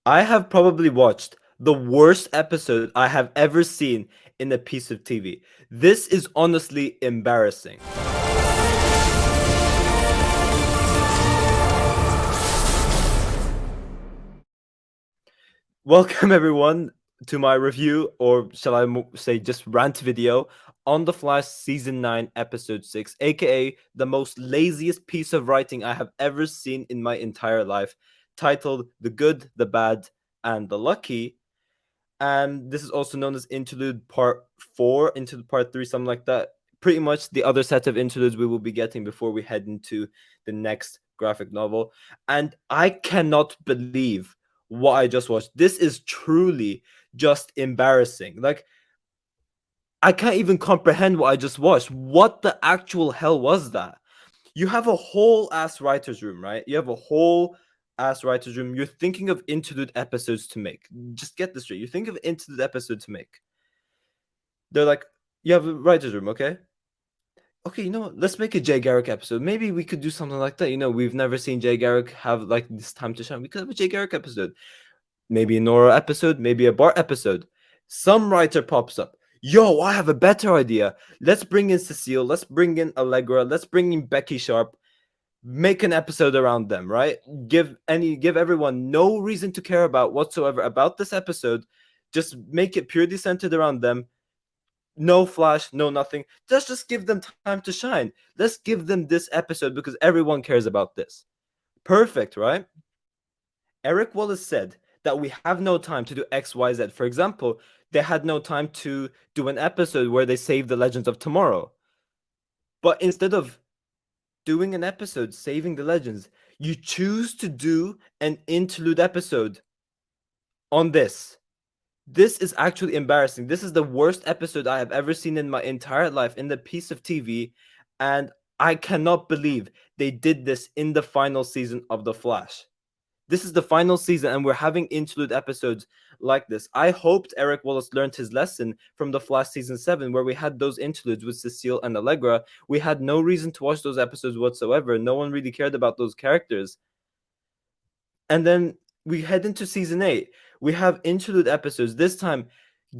I have probably watched the worst episode I have ever seen in a piece of TV. This is honestly embarrassing. Welcome everyone to my review, or shall I say just rant video, on The Flash Season 9 Episode 6, aka the most laziest piece of writing I have ever seen in my entire life, titled The Good, the Bad, and the Lucky. And this is also known as Interlude Part 4, Interlude Part 3, something like that. Pretty much the other set of interludes we will be getting before we head into the next graphic novel. And I cannot believe what I just watched. This is truly just embarrassing. Like, I can't even comprehend what I just watched. What the actual hell was that? You have a whole ass writer's room, right? You have a whole ass writer's room. You're thinking of interlude episodes to make. Just get this straight. You think of interlude episode to make. They're like, you have a writer's room, okay? Okay, you know what? Let's make a Jay Garrick episode. Maybe we could do something like that. You know, we've never seen Jay Garrick have like this time to shine. We could have a Jay Garrick episode. Maybe a Nora episode, maybe a Bart episode. Some writer pops up. Yo, I have a better idea. Let's bring in Cecile. Let's bring in Allegra. Let's bring in Becky Sharp. Make an episode around them, right? Give everyone no reason to care about whatsoever about this episode. Just make it purely centered around them. No Flash, no nothing. Just give them time to shine. Let's give them this episode because everyone cares about this. Perfect, right? Eric Wallace said that we have no time to do XYZ. For example, they had no time to do an episode where they save the Legends of Tomorrow. But instead of doing an episode saving the Legends, you choose to do an interlude episode on this. This is actually embarrassing. This is the worst episode I have ever seen in my entire life in the piece of TV, and I cannot believe they did this in the final season of The Flash. This is the final season, and we're having interlude episodes like this. I hoped Eric Wallace learned his lesson from The Flash Season 7, where we had those interludes with Cecile and Allegra. We had no reason to watch those episodes whatsoever. No one really cared about those characters. And then we head into Season 8. We have interlude episodes, this time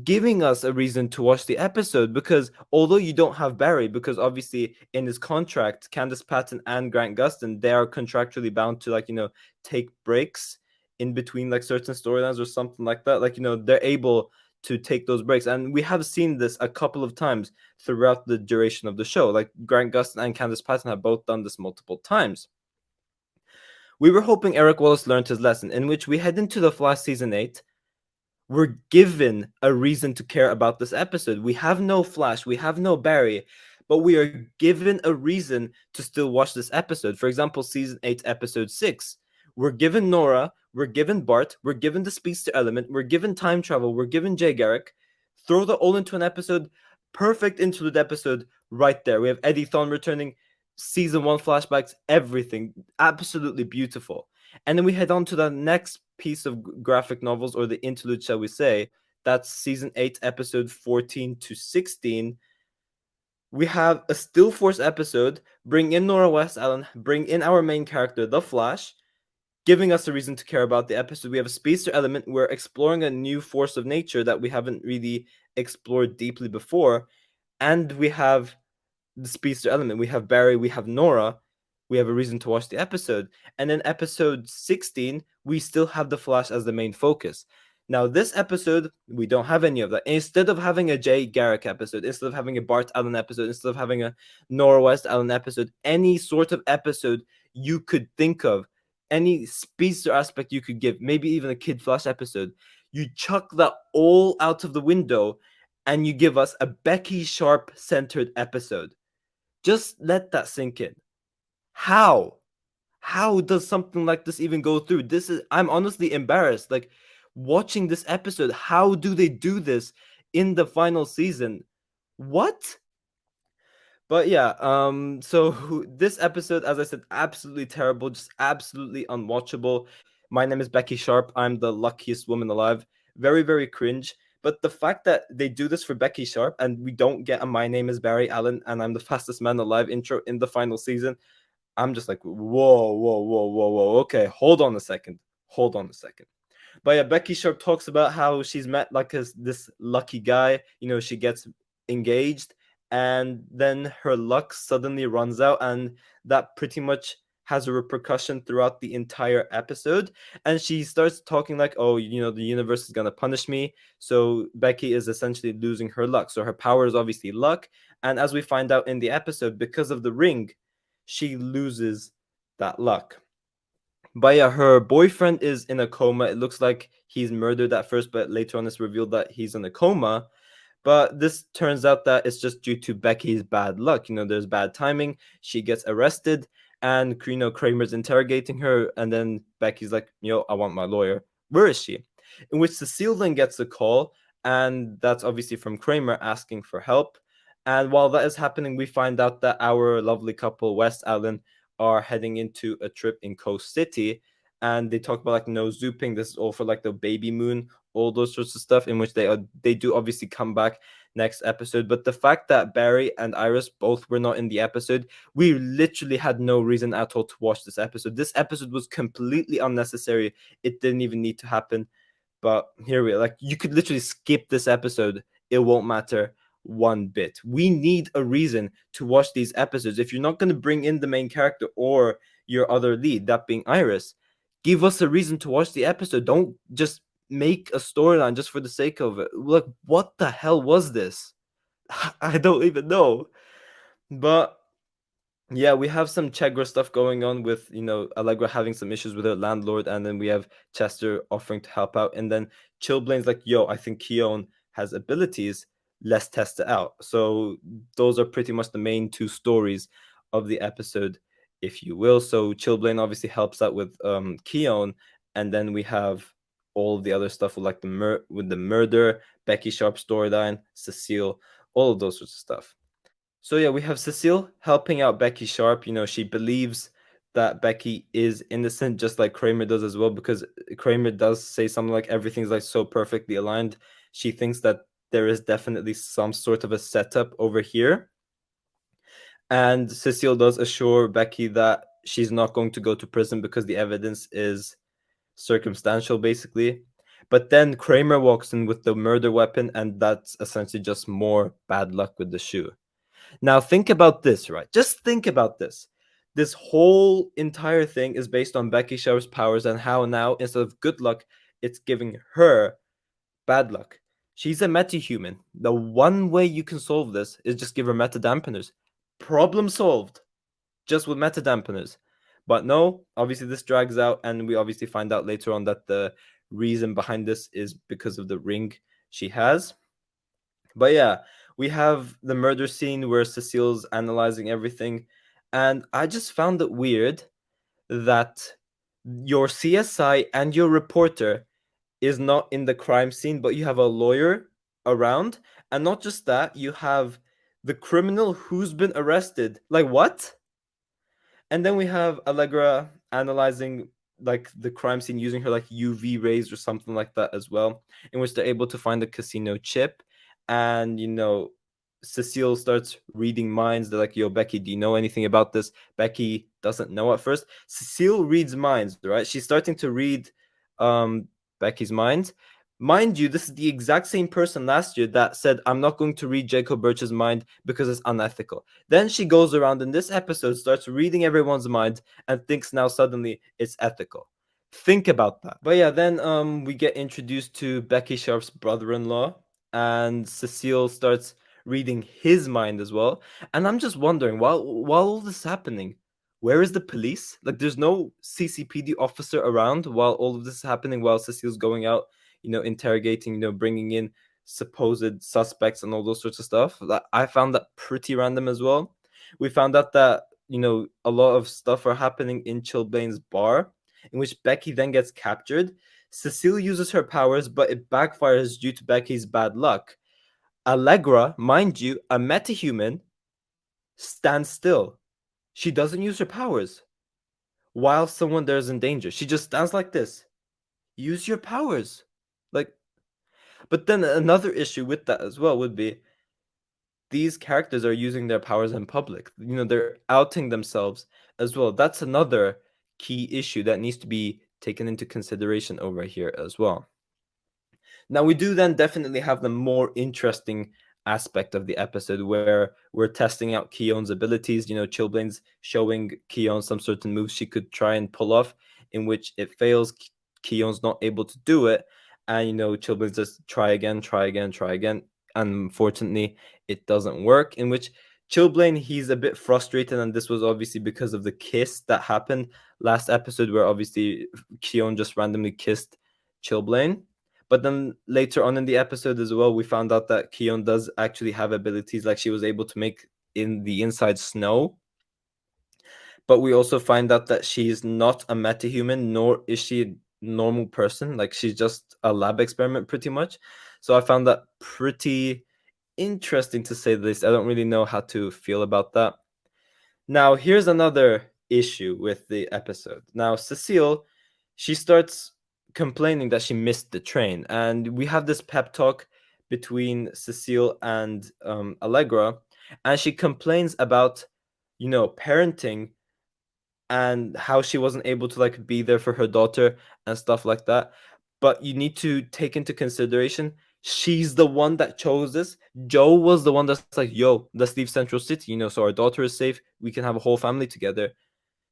giving us a reason to watch the episode, because although you don't have Barry, because obviously in his contract, Candace Patton and Grant Gustin, they are contractually bound to, like, you know, take breaks in between like certain storylines or something like that. Like, you know, they're able to take those breaks. And we have seen this a couple of times throughout the duration of the show. Like, Grant Gustin and Candace Patton have both done this multiple times. We were hoping Eric Wallace learned his lesson, in which we head into The Flash Season 8. We're given a reason to care about this episode. We have no Flash, we have no Barry, but we are given a reason to still watch this episode. For example, Season 8, Episode 6. We're given Nora, we're given Bart, we're given the speedster element, we're given time travel, we're given Jay Garrick. Throw that all into an episode. Perfect interlude episode right there. We have Eddie Thawne returning, Season 1 flashbacks, everything. Absolutely beautiful. And then we head on to the next piece of graphic novels, or the interlude, shall we say. That's Season 8, Episode 14 to 16. We have a Still Force episode, bring in Nora West Allen, bring in our main character, The Flash, giving us a reason to care about the episode. We have a speedster element. We're exploring a new force of nature that we haven't really explored deeply before. And we have the speedster element. We have Barry, we have Nora. We have a reason to watch the episode. And then episode 16, we still have the Flash as the main focus. Now, this episode, we don't have any of that. Instead of having a Jay Garrick episode, instead of having a Bart Allen episode, instead of having a Nora West Allen episode, any sort of episode you could think of, any speedster aspect you could give, maybe even a Kid Flash episode, you chuck that all out of the window and you give us a Becky Sharp centered episode. Just let that sink in. How does something like this even go through? I'm honestly embarrassed. Like, watching this episode, how do they do this in the final season? What? But yeah, so this episode, as I said, absolutely terrible, just absolutely unwatchable. My name is Becky Sharp. I'm the luckiest woman alive. Very, very cringe. But the fact that they do this for Becky Sharp and we don't get a My Name is Barry Allen and I'm the fastest man alive intro in the final season, I'm just like, whoa. Okay, hold on a second. But yeah, Becky Sharp talks about how she's met like this lucky guy. She gets engaged, and then her luck suddenly runs out, and that pretty much has a repercussion throughout the entire episode. And she starts talking like, oh, the universe is gonna punish me. So Becky is essentially losing her luck. So her power is obviously luck, and as we find out in the episode, because of the ring, she loses that luck. But yeah, her boyfriend is in a coma. It looks like he's murdered at first, but later on it's revealed that he's in a coma. But this turns out that it's just due to Becky's bad luck. There's bad timing. She gets arrested, and Kramer's interrogating her, and then Becky's like, I want my lawyer. Where is she? In which Cecile then gets a call, and that's obviously from Kramer asking for help. And while that is happening, we find out that our lovely couple, West Allen, are heading into a trip in Coast City, and they talk about like no zooping. This is all for like the baby moon, all those sorts of stuff, in which they do obviously come back next episode. But the fact that Barry and Iris both were not in the episode, we literally had no reason at all to watch this episode. This episode was completely unnecessary. It didn't even need to happen. But here we are. Like, you could literally skip this episode. It won't matter one bit. We need a reason to watch these episodes. If you're not going to bring in the main character or your other lead, that being Iris, give us a reason to watch the episode. Don't just make a storyline just for the sake of it. Like, what the hell was this? I don't even know. But yeah, we have some Chegra stuff going on with, Allegra having some issues with her landlord, and then we have Chester offering to help out, and then Chillblain's like, yo, I think Keone has abilities, let's test it out. So those are pretty much the main two stories of the episode, if you will. So Chillblain obviously helps out with Keone, and then we have all the other stuff with like the murder, Becky Sharp storyline, Cecile, all of those sorts of stuff. So yeah, we have Cecile helping out Becky Sharp. She believes that Becky is innocent, just like Kramer does as well, because Kramer does say something like everything's like so perfectly aligned. She thinks that there is definitely some sort of a setup over here. And Cecile does assure Becky that she's not going to go to prison because the evidence is circumstantial, basically. But then Kramer walks in with the murder weapon, and that's essentially just more bad luck with the shoe. Now think about this, right? Just think about this. This whole entire thing is based on Becky Sharp's powers and how now, instead of good luck, it's giving her bad luck. She's a metahuman. The one way you can solve this is just give her meta dampeners. Problem solved. Just with meta dampeners. But no, obviously this drags out, and we obviously find out later on that the reason behind this is because of the ring she has. But yeah, we have the murder scene where Cecile's analyzing everything, and I just found it weird that your CSI and your reporter is not in the crime scene, but you have a lawyer around, and not just that, you have the criminal who's been arrested. Like, what? And then we have Allegra analyzing like the crime scene using her like UV rays or something like that as well, in which they're able to find the casino chip. And Cecile starts reading minds. They're like, yo, Becky, do you know anything about this? Becky doesn't know at first. Cecile reads minds, right? She's starting to read Becky's minds. Mind you, this is the exact same person last year that said, I'm not going to read Jacob Birch's mind because it's unethical. Then she goes around in this episode, starts reading everyone's mind, and thinks now suddenly it's ethical. Think about that. But yeah, then we get introduced to Becky Sharp's brother-in-law, and Cecile starts reading his mind as well. And I'm just wondering, while all this is happening, where is the police? Like, there's no CCPD officer around while all of this is happening, while Cecile's going out, interrogating, bringing in supposed suspects and all those sorts of stuff. I found that pretty random as well. We found out that, a lot of stuff are happening in Chillblain's bar, in which Becky then gets captured. Cecile uses her powers, but it backfires due to Becky's bad luck. Allegra, mind you, a metahuman, stands still. She doesn't use her powers while someone there is in danger. She just stands like this. Use your powers. Like, but then another issue with that as well would be these characters are using their powers in public. They're outing themselves as well. That's another key issue that needs to be taken into consideration over here as well. Now we do then definitely have the more interesting aspect of the episode where we're testing out Keon's abilities. Chilblain's showing Keon some certain moves she could try and pull off, in which it fails. Keon's not able to do it, and Chilblain's just try again, try again, try again. Unfortunately, it doesn't work. In which Chilblain, he's a bit frustrated, and this was obviously because of the kiss that happened last episode, where obviously Keon just randomly kissed Chilblain. But then later on in the episode as well, we found out that Keon does actually have abilities, like she was able to make in the inside snow. But we also find out that she's not a metahuman, nor is she a normal person. Like, she's just a lab experiment pretty much. So I found that pretty interesting, to say the least. I don't really know how to feel about that. Now, here's another issue with the episode. Now, Cecile, she starts complaining that she missed the train, and we have this pep talk between Cecile and Allegra, and she complains about parenting and how she wasn't able to be there for her daughter and stuff like that. But you need to take into consideration, she's the one that chose this. Joe was the one that's like, yo, let's leave Central City, so our daughter is safe, we can have a whole family together.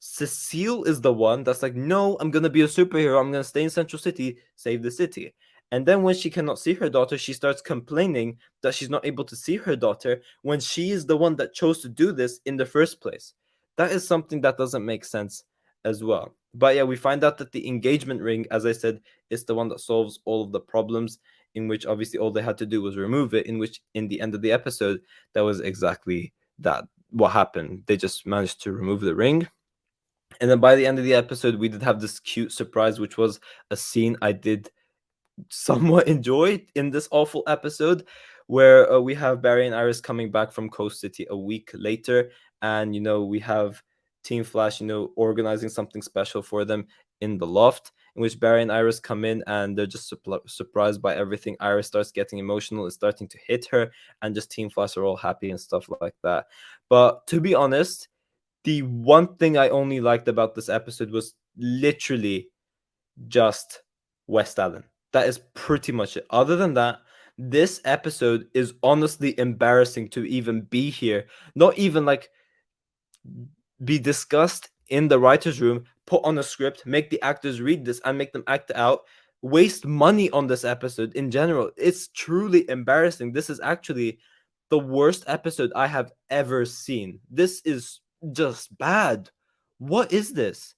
Cecile is the one that's like, no, I'm gonna be a superhero, I'm gonna stay in Central City, save the city. And then when she cannot see her daughter, she starts complaining that she's not able to see her daughter when she is the one that chose to do this in the first place. That is something that doesn't make sense as well. But yeah, we find out that the engagement ring, as I said, is the one that solves all of the problems, in which obviously all they had to do was remove it, in which in the end of the episode, that was exactly that what happened. They just managed to remove the ring. And then by the end of the episode, we did have this cute surprise, which was a scene I did somewhat enjoy in this awful episode, where we have Barry and Iris coming back from Coast City a week later, and we have Team Flash organizing something special for them in the loft, in which Barry and Iris come in, and they're just surprised by everything. Iris starts getting emotional, it's starting to hit her, and just Team Flash are all happy and stuff like that. But to be honest, the one thing I only liked about this episode was literally just West Allen. That is pretty much it. Other than that, this episode is honestly embarrassing to even be here. Not even be discussed in the writer's room, put on a script, make the actors read this and make them act out, waste money on this episode in general. It's truly embarrassing. This is actually the worst episode I have ever seen. This is just bad. What is this?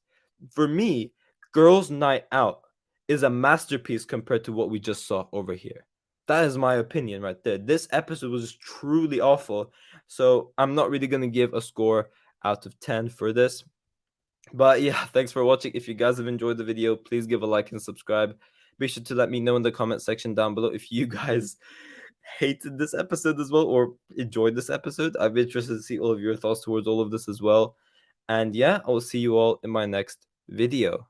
For me, Girls' Night Out is a masterpiece compared to what we just saw over here. That is my opinion right there. This episode was truly awful. So I'm not really going to give a score out of 10 for this. But yeah, thanks for watching. If you guys have enjoyed the video, please give a like and subscribe. Be sure to let me know in the comment section down below if you guys hated this episode as well or enjoyed this episode. I'd be interested to see all of your thoughts towards all of this as well. And yeah, I will see you all in my next video.